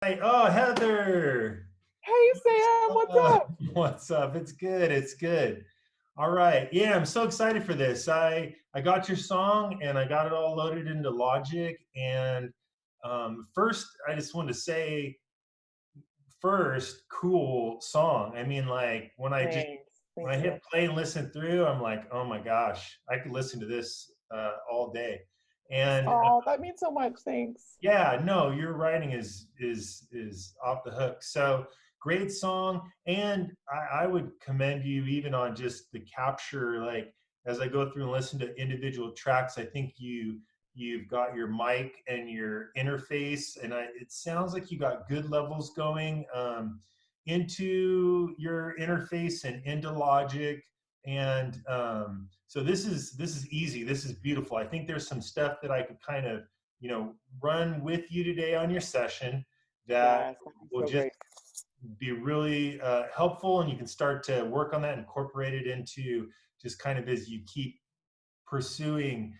Hi. Oh, Heather. Hey Sam, what's up? What's up? It's good. It's good. All right. Yeah, I'm so excited for this. I got your song and I got it all loaded into Logic. And first, I just wanted to say, first, cool song. I mean, like Thanks. when Thank I you. hit play and listen through, I'm like, oh my gosh, I could listen to this all day. And Oh, that means so much. Thanks. yeah, no, your writing is off the hook. So great song, and I would commend you even on just the capture. Like as I go through and listen to individual tracks, I think you've got your mic and your interface, and it sounds like you got good levels going into your interface and into Logic, and so this is easy. This is beautiful. I think there's some stuff that I could kind of run with you today on your session that Yes, that'd be will so just great. be really helpful, and you can start to work on that, incorporate it into just kind of as you keep pursuing,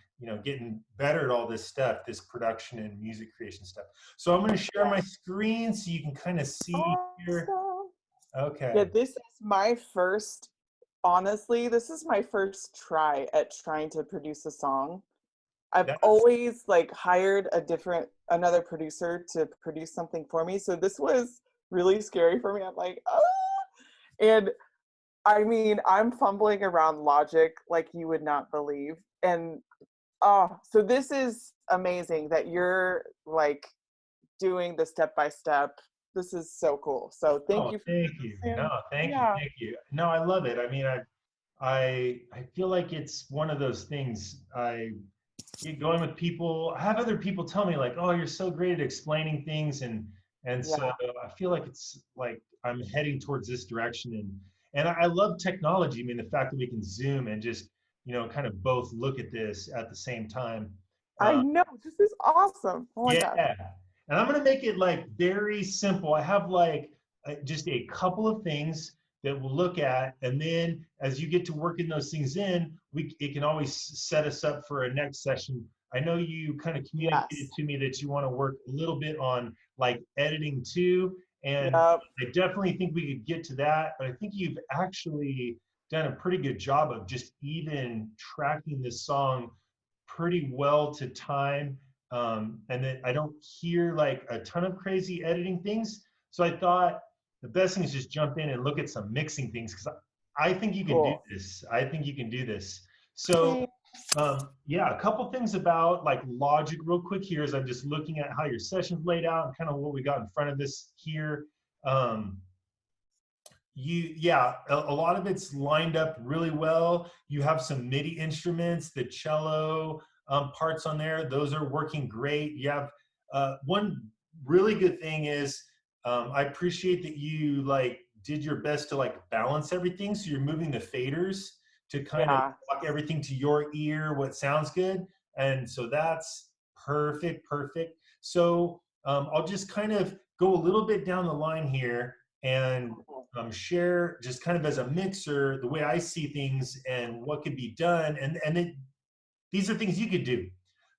getting better at all this stuff, this production and music creation stuff. So I'm going to share my Yes. screen so you can kind of see here. Awesome. Yeah, Okay. this is my first, honestly, this is my first try at trying to produce a song. I've That's always like hired another producer to produce something for me. So this was really scary for me. I'm like, oh, and I mean, I'm fumbling around Logic like you would not believe. And oh, so this is amazing that you're like doing the step by step. This is so cool. So thank Oh, you for thank you. this. No, And thank you, yeah, thank you. No, I love it. I mean, I feel like it's one of those things. I get going with people. I have other people tell me like, "Oh, you're so great at explaining things," and so yeah, I feel like it's like I'm heading towards this direction, and I love technology. I mean, the fact that we can zoom and just kind of both look at this at the same time. I Uh, know. This is awesome. Oh my yeah, gosh. and I'm gonna make it like very simple. I have like just a couple of things that we'll look at, and then as you get to working those things in, it can always set us up for a next session. I know you kind of communicated Yes. to me that you want to work a little bit on like editing too, and Yep. I definitely think we could get to that. But I think you've actually done a pretty good job of just even tracking this song pretty well to time, and that I don't hear like a ton of crazy editing things. So I thought the best thing is just jump in and look at some mixing things because I think you can do Cool. this. I think you can do this. So Thanks. yeah, a couple things about like Logic real quick here is I'm just looking at how your session's laid out and kind of what we got in front of us here. Um, yeah, a lot of it's lined up really well. You have some MIDI instruments, the cello parts on there, those are working great. You have one really good thing is I appreciate that you like did your best to like balance everything, so you're moving the faders to kind of Yeah. block everything to your ear what sounds good, and so that's perfect. So I'll just kind of go a little bit down the line here and Cool. share just kind of as a mixer the way I see things and what could be done, and then these are things you could do.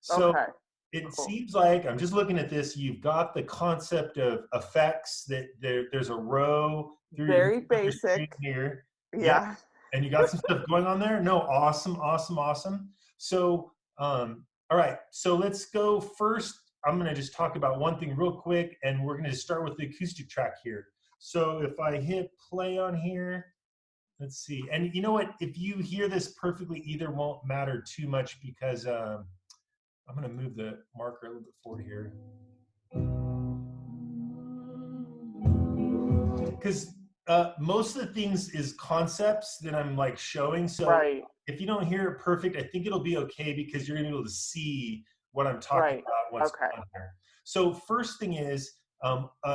So Okay. it Cool. seems like I'm just looking at this. You've got the concept of effects that there's a row through Very your screen basic. here. Yeah, Yeah. and you got some stuff going on there. No, awesome. So all right, so let's go first. I'm going to just talk about one thing real quick, and we're going to start with the acoustic track here. So if I hit play on here, let's see. And you know what? If you hear this perfectly, either won't matter too much because I'm going to move the marker a little bit forward here. Because most of the things is concepts that I'm like showing. So Right. if you don't hear it perfect, I think it'll be okay because you're going to be able to see what I'm talking Right. about, what's Okay. on here. So first thing is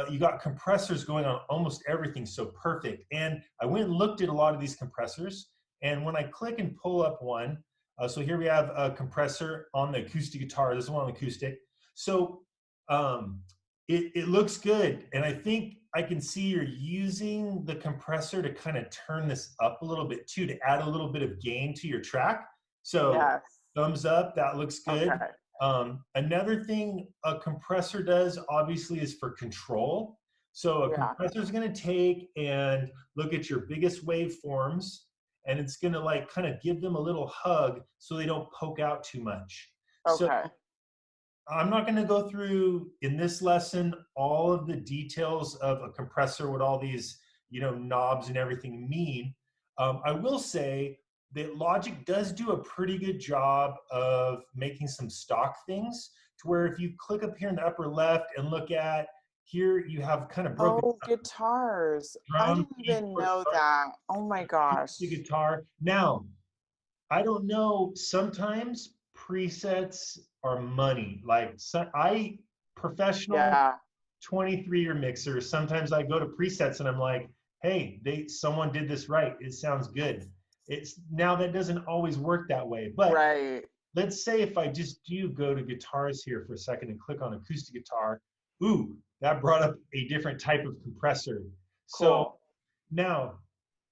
you got compressors going on almost everything, so perfect. And I went and looked at a lot of these compressors, and when I click and pull up one, so here we have a compressor on the acoustic guitar. This is one on the acoustic. So um, it looks good, and I think I can see you're using the compressor to kind of turn this up a little bit too, to add a little bit of gain to your track. So Yes. thumbs up, that looks good. Okay. Another thing a compressor does, obviously, is for control. So a Yeah. compressor is going to take and look at your biggest waveforms, and it's going to like kind of give them a little hug so they don't poke out too much. So Okay. I'm not going to go through in this lesson all of the details of a compressor, what all these knobs and everything mean. I will say that Logic does do a pretty good job of making some stock things to where if you click up here in the upper left and look at here, you have kind of broken Oh, guitars. I drum, didn't even keyboard, know that. Oh my acoustic gosh. guitar. Now, I don't know. Sometimes presets are money. Like I professional Yeah. 23-year mixer. Sometimes I go to presets and I'm like, hey, someone did this right. It sounds good. It's now that doesn't always work that way. But Right. let's say if I just do go to guitars here for a second and click on acoustic guitar, ooh, that brought up a different type of compressor. So Cool. now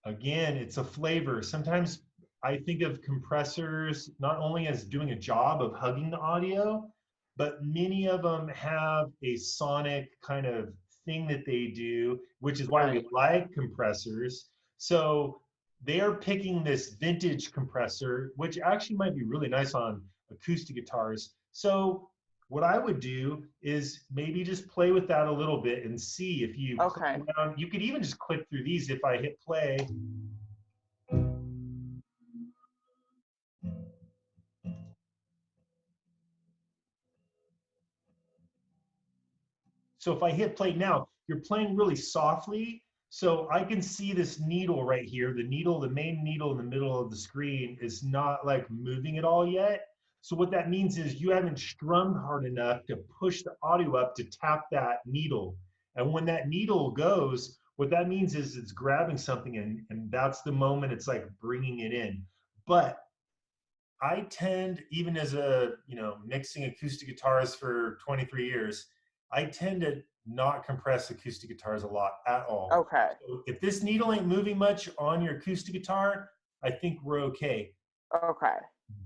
again, it's a flavor. Sometimes I think of compressors not only as doing a job of hugging the audio, but many of them have a sonic kind of thing that they do, which is why we Right. like compressors. So they are picking this vintage compressor, which actually might be really nice on acoustic guitars. So what I would do is maybe just play with that a little bit and see if you click Okay. around. You could even just click through these if I hit play. So if I hit play now, you're playing really softly. So I can see this needle right here. The needle, the main needle in the middle of the screen is not like moving at all yet. So what that means is you haven't strummed hard enough to push the audio up to tap that needle. And when that needle goes, what that means is it's grabbing something and that's the moment it's like bringing it in. But I tend, even as a, mixing acoustic guitars for 23 years, I tend to not compress acoustic guitars a lot at all. Okay. So if this needle ain't moving much on your acoustic guitar, I think we're okay. Okay.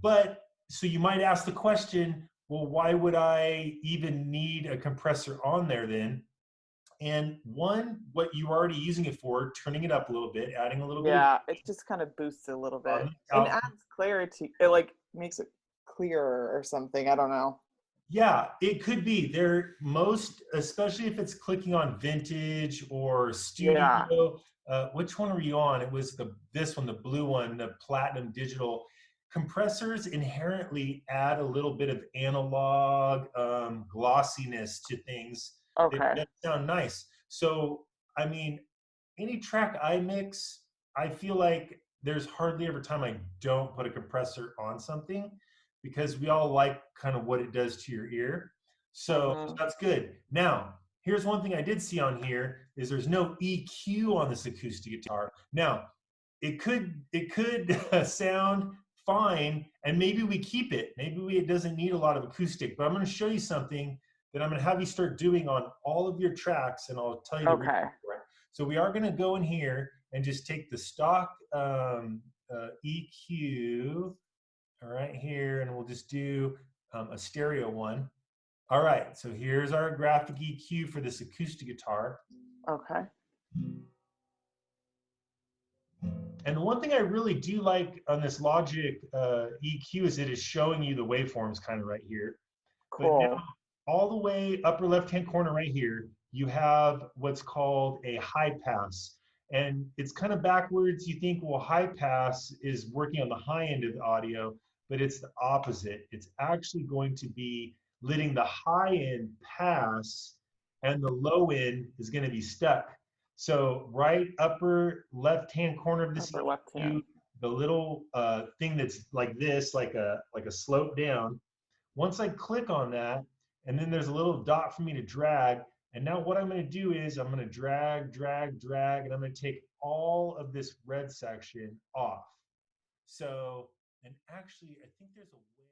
But so you might ask the question, well, why would I even need a compressor on there then? And one, what you're already using it for, turning it up a little bit, adding a little bit of Yeah, it just kind of boosts a little on bit the and out. adds clarity. It like makes it clearer or something. I don't know. Yeah, it could be. They're most, especially if it's clicking on vintage or Yeah. studio. Which one are you on? It was this one, the blue one, the platinum digital. Compressors inherently add a little bit of analog glossiness to things Okay. that sound nice. So, I mean, any track I mix, I feel like there's hardly ever time I don't put a compressor on something because we all like kind of what it does to your ear. So Mm-hmm. that's good. Now, here's one thing I did see on here is there's no EQ on this acoustic guitar. Now, it could sound fine and maybe we keep it. Maybe it doesn't need a lot of acoustic, but I'm going to show you something that I'm going to have you start doing on all of your tracks and I'll tell you the reason Okay. for it. So we are going to go in here and just take the stock EQ right here, and we'll just do a stereo one. All right, so here's our graphic EQ for this acoustic guitar. Okay. And the one thing I really do like on this Logic EQ is it is showing you the waveforms kind of right here. But now, Cool. all the way upper left-hand corner right here, you have what's called a high pass. And it's kind of backwards. You think, well, high pass is working on the high end of the audio, but it's the opposite. It's actually going to be letting the high end pass and the low end is going to be stuck. So right upper left-hand corner of this Upper left EQ, hand. the little thing that's like this, like a slope down, once I click on that, and then there's a little dot for me to drag. And now what I'm going to do is I'm going to drag, drag, drag, and I'm going to take all of this red section off. So, and actually, I think there's a